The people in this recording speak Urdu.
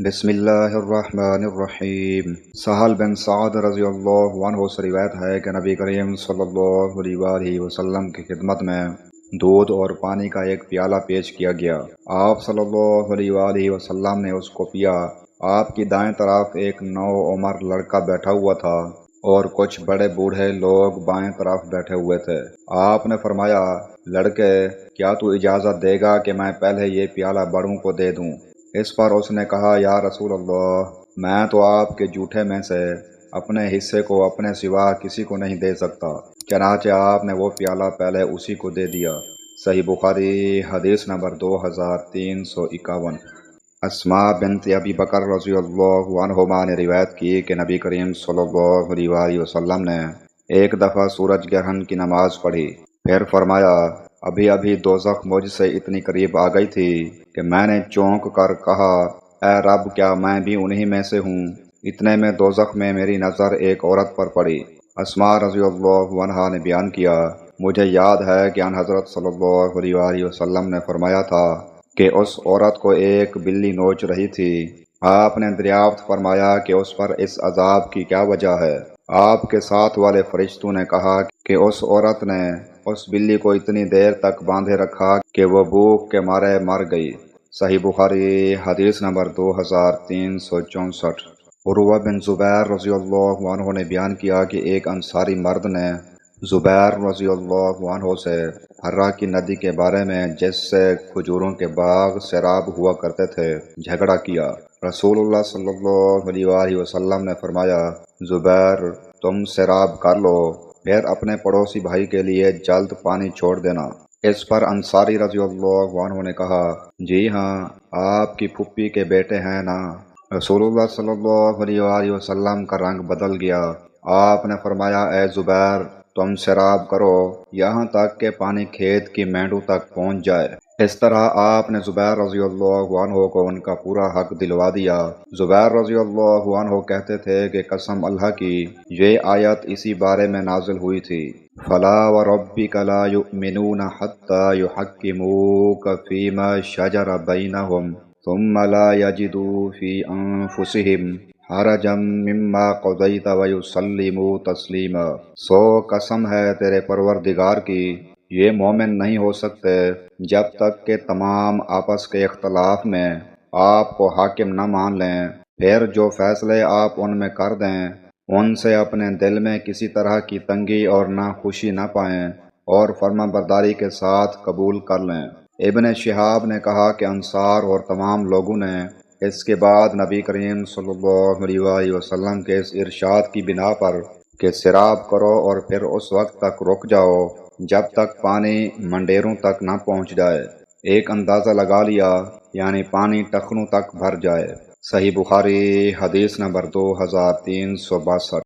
بسم اللہ الرحمن الرحیم۔ سہل بن سعد رضی اللہ عنہ سے روایت ہے کہ نبی کریم صلی اللہ علیہ وآلہ وسلم کی خدمت میں دودھ اور پانی کا ایک پیالہ پیش کیا گیا۔ آپ صلی اللہ علیہ وآلہ وسلم نے اس کو پیا۔ آپ کی دائیں طرف ایک نوعمر لڑکا بیٹھا ہوا تھا اور کچھ بڑے بوڑھے لوگ بائیں طرف بیٹھے ہوئے تھے۔ آپ نے فرمایا، لڑکے، کیا تو اجازت دے گا کہ میں پہلے یہ پیالہ بڑوں کو دے دوں؟ اس پر اس نے کہا، یا رسول اللہ، میں تو آپ کے جوٹے میں سے اپنے حصے کو اپنے سوا کسی کو نہیں دے سکتا۔ چنانچہ آپ نے وہ پیالہ پہلے اسی کو دے دیا۔ صحیح بخاری حدیث نمبر 2351۔ اسماء بنت ابی بکر رضی اللہ عنہما نے روایت کی کہ نبی کریم صلی اللہ علیہ وآلہ وسلم نے ایک دفعہ سورج گرہن کی نماز پڑھی، پھر فرمایا، ابھی ابھی دوزخ مجھ سے اتنی قریب آ گئی تھی کہ میں نے چونک کر کہا، اے رب، کیا میں بھی انہی میں سے ہوں؟ اتنے میں دوزخ میں میری نظر ایک عورت پر پڑی۔ اسماء رضی اللہ عنہا نے بیان کیا، مجھے یاد ہے کہ ان حضرت صلی اللہ علیہ وآلہ وسلم نے فرمایا تھا کہ اس عورت کو ایک بلی نوچ رہی تھی۔ آپ نے دریافت فرمایا کہ اس پر اس عذاب کی کیا وجہ ہے؟ آپ کے ساتھ والے فرشتوں نے کہا کہ اس عورت نے اس بلی کو اتنی دیر تک باندھے رکھا کہ وہ بھوک کے مارے مر گئی۔ صحیح بخاری حدیث نمبر 2364۔ عروہ بن زبیر رضی اللہ عنہ نے بیان کیا کہ ایک انصاری مرد نے زبیر رضی اللہ عنہ سے حرہ کی ندی کے بارے میں، جس سے کھجوروں کے باغ سیراب ہوا کرتے تھے، جھگڑا کیا۔ رسول اللہ صلی اللہ علیہ وآلہ وسلم نے فرمایا، زبیر، تم سیراب کر لو، پھر اپنے پڑوسی بھائی کے لیے جلد پانی چھوڑ دینا۔ اس پر انصاری رضی اللہ عنہ نے کہا، جی ہاں، آپ کی پھوپھی کے بیٹے ہیں نا؟ رسول اللہ صلی اللہ علیہ وآلہ وسلم کا رنگ بدل گیا۔ آپ نے فرمایا، اے زبیر، تم سیراب کرو یہاں تک کہ پانی کھیت کی مینڈوں تک پہنچ جائے۔ اس طرح آپ نے زبیر رضی اللہ عنہ کو ان کا پورا حق دلوا دیا۔ زبیر رضی اللہ عنہ کہتے تھے کہ قسم اللہ کی، یہ آیت اسی بارے میں نازل ہوئی تھی، فَلَا وَرَبِّكَ لَا يُؤْمِنُونَ حَتَّى يُحَكِّمُوكَ فِيمَا شَجَرَ بَيْنَهُمْ ثُمَّ لَا يَجِدُوا فِي أَنفُسِهِمْ حَرَجًا مِّمَّا قَضَيْتَ وَيُسَلِّمُوا تَسْلِيمًا۔ سو قسم ہے تیرے پروردگار کی، یہ مومن نہیں ہو سکتے جب تک کہ تمام آپس کے اختلاف میں آپ کو حاکم نہ مان لیں، پھر جو فیصلے آپ ان میں کر دیں ان سے اپنے دل میں کسی طرح کی تنگی اور ناخوشی نہ پائیں اور فرما برداری کے ساتھ قبول کر لیں۔ ابن شہاب نے کہا کہ انصار اور تمام لوگوں نے اس کے بعد نبی کریم صلی اللہ علیہ وآلہ وسلم کے اس ارشاد کی بنا پر کہ سیراب کرو اور پھر اس وقت تک رک جاؤ جب تک پانی منڈیروں تک نہ پہنچ جائے، ایک اندازہ لگا لیا، یعنی پانی ٹخنوں تک بھر جائے۔ صحیح بخاری حدیث نمبر 2362۔